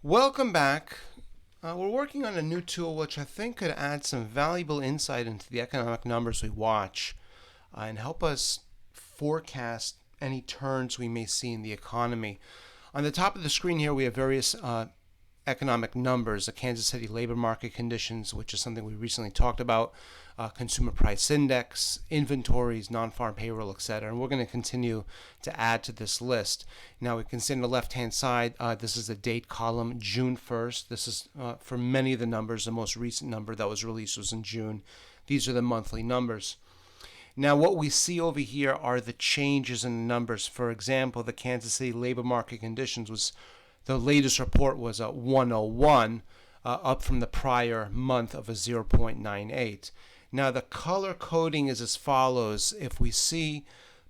Welcome back. We're working on a new tool which I think could add some valuable insight into the economic numbers we watch and help us forecast any turns we may see in the economy. On the top of the screen here, we have various economic numbers, the Kansas City labor market conditions, which is something we recently talked about, consumer price index, inventories, non-farm payroll, etc. And we're going to continue to add to this list. Now we can see on the left-hand side, this is the date column, June 1st. This is for many of the numbers. The most recent number that was released was in June. These are the monthly numbers. Now, what we see over here are the changes in the numbers. For example, the Kansas City labor market conditions was the latest report was a 101, up from the prior month of a 0.98. Now, the color coding is as follows. If we see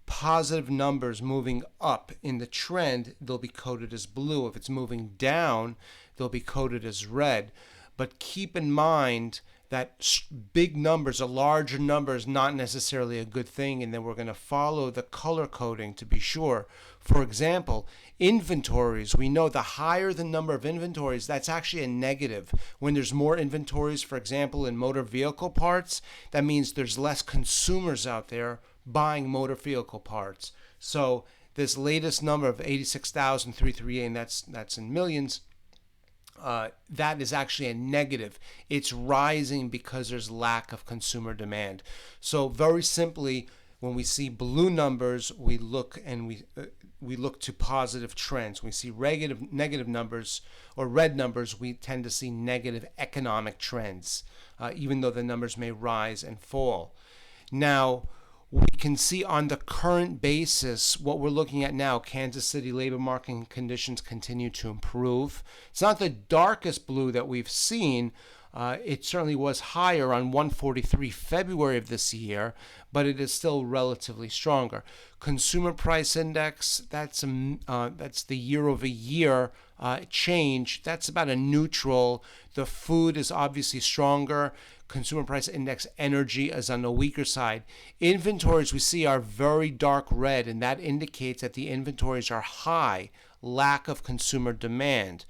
positive numbers moving up in the trend, they'll be coded as blue. If it's moving down, they'll be coded as red. But keep in mind that big numbers, a larger number, is not necessarily a good thing, and then we're going to follow the color coding to be sure. For example, inventories, we know the higher the number of inventories, that's actually a negative. When there's more inventories, for example, in motor vehicle parts, that means there's less consumers out there buying motor vehicle parts. So this latest number of 86,338, and that's in millions, that is actually a negative. It's rising because there's lack of consumer demand. So very simply, when we see blue numbers, we look and we look to positive trends. When we see negative numbers or red numbers, we tend to see negative economic trends, even though the numbers may rise and fall. Now, we can see on the current basis what we're looking at now. Kansas City labor market conditions continue to improve. It's not the darkest blue that we've seen. It certainly was higher on 143 February of this year, but it is still relatively stronger. Consumer price index, that's the year over year change. That's about a neutral. The food is obviously stronger. Consumer price index energy is on the weaker side. Inventories we see are very dark red, and that indicates that the inventories are high, lack of consumer demand.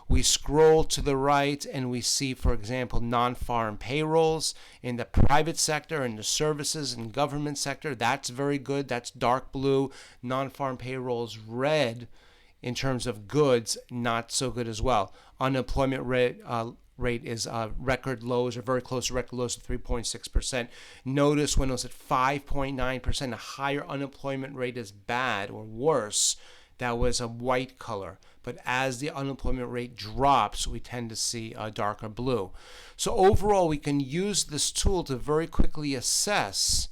We scroll to the right and we see, for example, non-farm payrolls in the private sector, in the services and government sector. That's very good. That's dark blue. Non-farm payrolls red. In terms of goods, not so good as well. Unemployment rate is record lows, or very close to record lows of 3.6%. Notice when it was at 5.9%, a higher unemployment rate is bad or worse. That was a white color. But as the unemployment rate drops, we tend to see a darker blue. So overall, we can use this tool to very quickly assess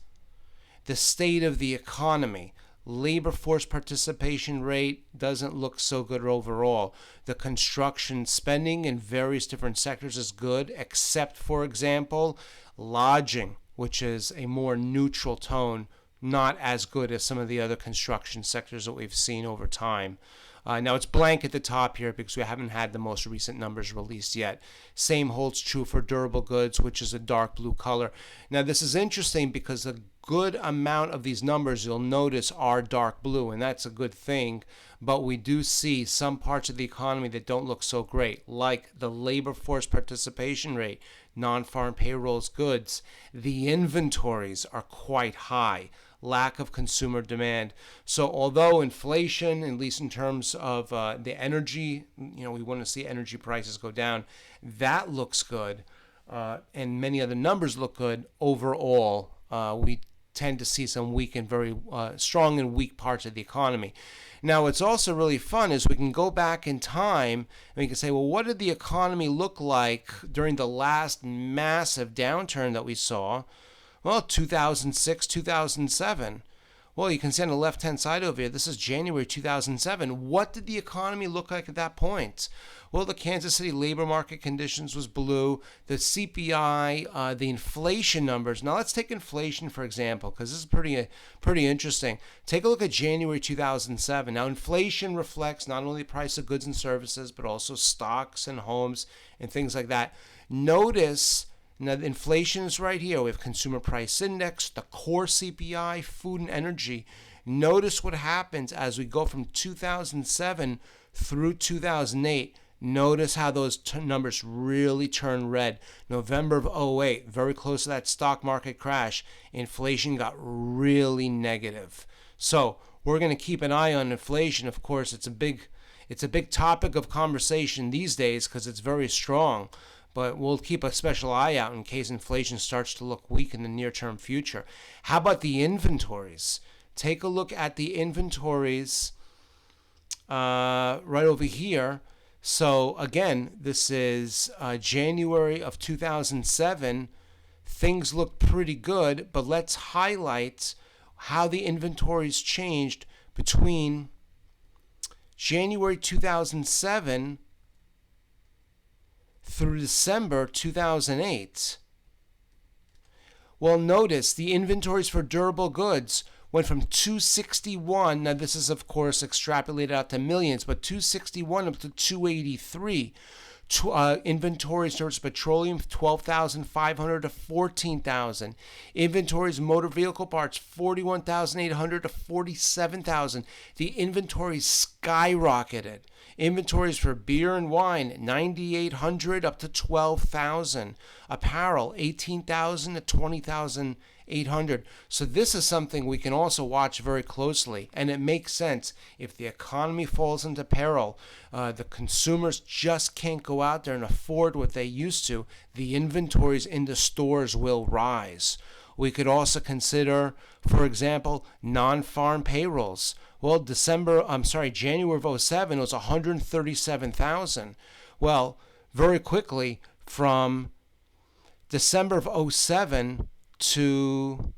the state of the economy. Labor force participation rate doesn't look so good overall. The construction spending in various different sectors is good, except, for example, lodging, which is a more neutral tone, not as good as some of the other construction sectors that we've seen over time. Now it's blank at the top here because we haven't had the most recent numbers released yet. Same holds true for durable goods, which is a dark blue color. Now this is interesting because a good amount of these numbers, you'll notice, are dark blue, and that's a good thing. But we do see some parts of the economy that don't look so great, like the labor force participation rate, non-farm payrolls, goods. The inventories are quite high. Lack of consumer demand. So although inflation, at least in terms of the energy, we want to see energy prices go down, that looks good, and many other numbers look good. Overall, we tend to see some weak and very strong and weak parts of the economy. Now, what's also really fun is we can go back in time and we can say, well, what did the economy look like during the last massive downturn that we saw? Well, 2006, 2007. Well, you can see on the left-hand side over here, this is January 2007. What did the economy look like at that point? Well, the Kansas City labor market conditions was blue. The CPI, the inflation numbers. Now, let's take inflation, for example, because this is pretty interesting. Take a look at January 2007. Now, inflation reflects not only the price of goods and services, but also stocks and homes and things like that. Notice now, the inflation is right here. We have consumer price index, the core CPI, food and energy. Notice what happens as we go from 2007 through 2008. Notice how those numbers really turn red. November of '08, very close to that stock market crash, inflation got really negative. So we're going to keep an eye on inflation. Of course, it's a big topic of conversation these days because it's very strong. But we'll keep a special eye out in case inflation starts to look weak in the near-term future. How about the inventories? Take a look at the inventories right over here. So again, this is January of 2007. Things look pretty good, but let's highlight how the inventories changed between January 2007 through December 2008. Well, notice the inventories for durable goods went from 261, now this is of course extrapolated out to millions, but 261 up to 283. Inventories towards petroleum, 12,500 to 14,000. Inventories motor vehicle parts, 41,800 to 47,000. The inventories skyrocketed. Inventories for beer and wine, 9,800 up to 12,000. Apparel, 18,000 to 20,800. So this is something we can also watch very closely, and it makes sense. If the economy falls into peril, the consumers just can't go out there and afford what they used to, the inventories in the stores will rise. We could also consider, for example, non-farm payrolls. Well, January of '07 was 137,000. Well, very quickly from December of '07 to,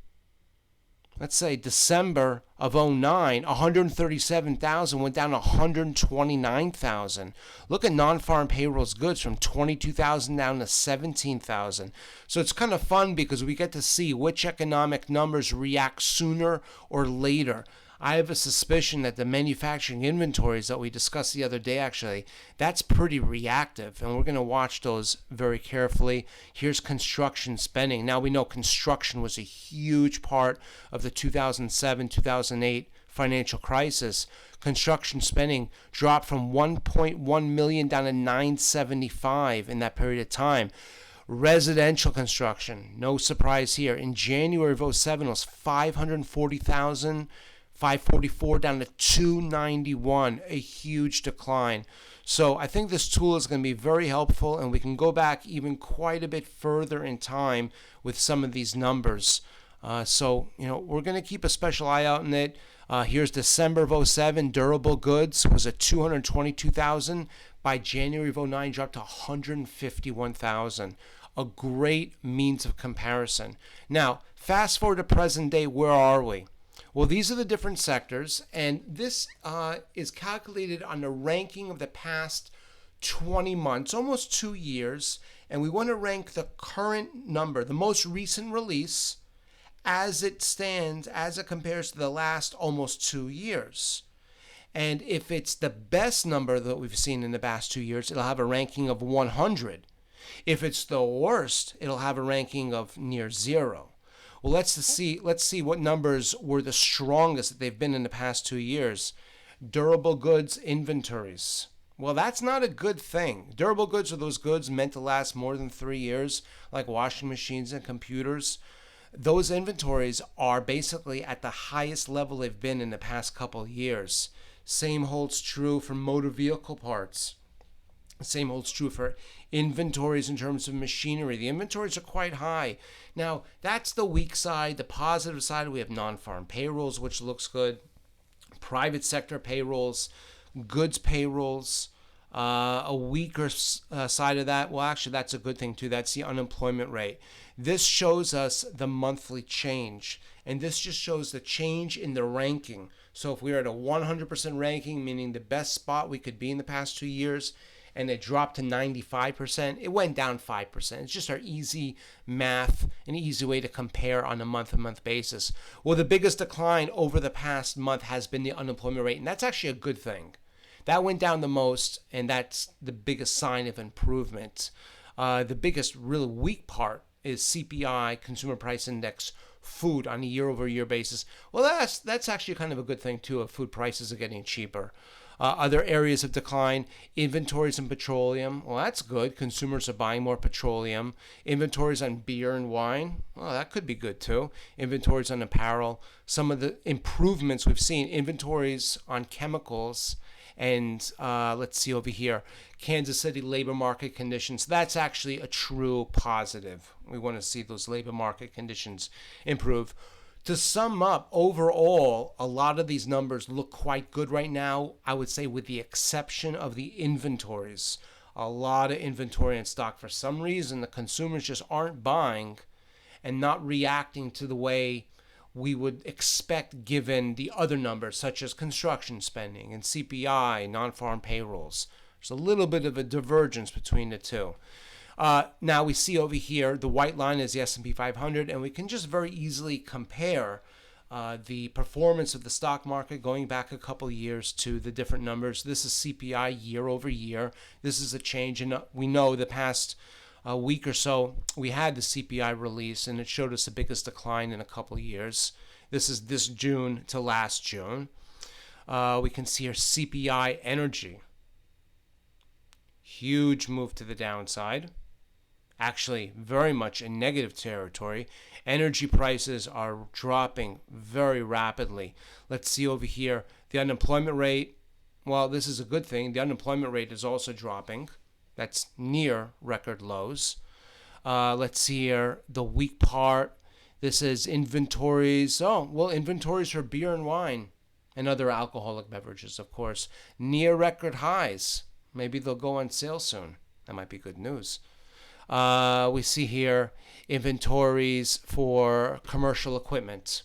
let's say, December of '09, 137,000 went down to 129,000. Look at non-farm payrolls goods from 22,000 down to 17,000. So it's kind of fun because we get to see which economic numbers react sooner or later. I have a suspicion that the manufacturing inventories that we discussed the other day, actually, that's pretty reactive, and we're going to watch those very carefully. Here's construction spending. Now, we know construction was a huge part of the 2007-2008 financial crisis. Construction spending dropped from 1.1 million down to 975 in that period of time. Residential construction, no surprise here. In January of '07, it was 540,000. 544 down to 291, a huge decline. So I think this tool is going to be very helpful, and we can go back even quite a bit further in time with some of these numbers. So we're going to keep a special eye out on it. Here's December of '07, durable goods was at 222,000. By January of '09, dropped to 151,000. A great means of comparison. Now, fast forward to present day, where are we? Well, these are the different sectors, and this is calculated on the ranking of the past 20 months, almost 2 years, and we want to rank the current number, the most recent release, as it stands, as it compares to the last almost 2 years. And if it's the best number that we've seen in the past 2 years, it'll have a ranking of 100. If it's the worst, it'll have a ranking of near 0. Well, let's see what numbers were the strongest that they've been in the past 2 years. Durable goods inventories. Well, that's not a good thing. Durable goods are those goods meant to last more than 3 years, like washing machines and computers. Those inventories are basically at the highest level they've been in the past couple of years. Same holds true for motor vehicle parts. Same holds true for inventories in terms of machinery. The inventories are quite high. Now, that's the weak side. The positive side, we have non-farm payrolls, which looks good. Private sector payrolls, goods payrolls. A weaker side of that, well, actually, that's a good thing too. That's the unemployment rate. This shows us the monthly change, and this just shows the change in the ranking. So if we are at a 100% ranking, meaning the best spot we could be in the past 2 years, and it dropped to 95%, it went down 5%. It's just our easy math, an easy way to compare on a month-to-month basis. Well, the biggest decline over the past month has been the unemployment rate, and that's actually a good thing. That went down the most, and that's the biggest sign of improvement. The biggest really weak part is CPI, Consumer Price Index, food on a year-over-year basis. Well, that's actually kind of a good thing too if food prices are getting cheaper. Other areas of decline, inventories in petroleum. Well, that's good. Consumers are buying more petroleum. Inventories on beer and wine. Well, that could be good too. Inventories on apparel. Some of the improvements we've seen, inventories on chemicals. And let's see over here, Kansas City labor market conditions. That's actually a true positive. We want to see those labor market conditions improve. To sum up, overall, a lot of these numbers look quite good right now, I would say with the exception of the inventories. A lot of inventory in stock. For some reason, the consumers just aren't buying and not reacting to the way we would expect given the other numbers, such as construction spending and CPI, non-farm payrolls. There's a little bit of a divergence between the two. Now we see over here, the white line is the S&P 500, and we can just very easily compare the performance of the stock market going back a couple of years to the different numbers. This is CPI year over year. This is a change, and we know the past week or so we had the CPI release, and it showed us the biggest decline in a couple of years. This is this June to last June. We can see here CPI energy. Huge move to the downside. Actually, very much in negative territory. Energy prices are dropping very rapidly. Let's see over here. The unemployment rate, well, this is a good thing. The unemployment rate is also dropping. That's near record lows. Let's see here. The weak part. This is inventories. Oh, well, inventories for beer and wine and other alcoholic beverages, of course, near record highs. Maybe they'll go on sale soon. That might be good news. We see here inventories for commercial equipment.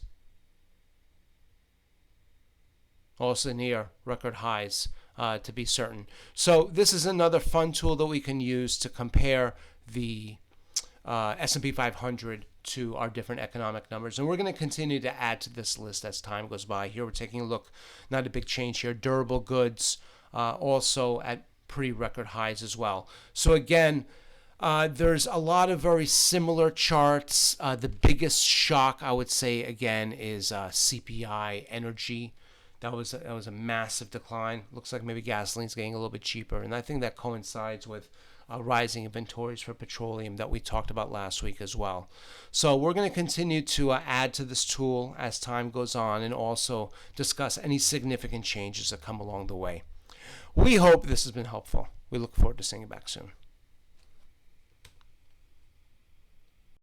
Also near record highs, to be certain. So this is another fun tool that we can use to compare the S&P 500 to our different economic numbers. And we're going to continue to add to this list as time goes by. Here we're taking a look, not a big change here, durable goods also at pretty record highs as well. So again, there's a lot of very similar charts. The biggest shock, I would say, again, is CPI energy. That was a massive decline. Looks like maybe gasoline's getting a little bit cheaper, and I think that coincides with rising inventories for petroleum that we talked about last week as well. So we're going to continue to add to this tool as time goes on, and also discuss any significant changes that come along the way. We hope this has been helpful. We look forward to seeing you back soon.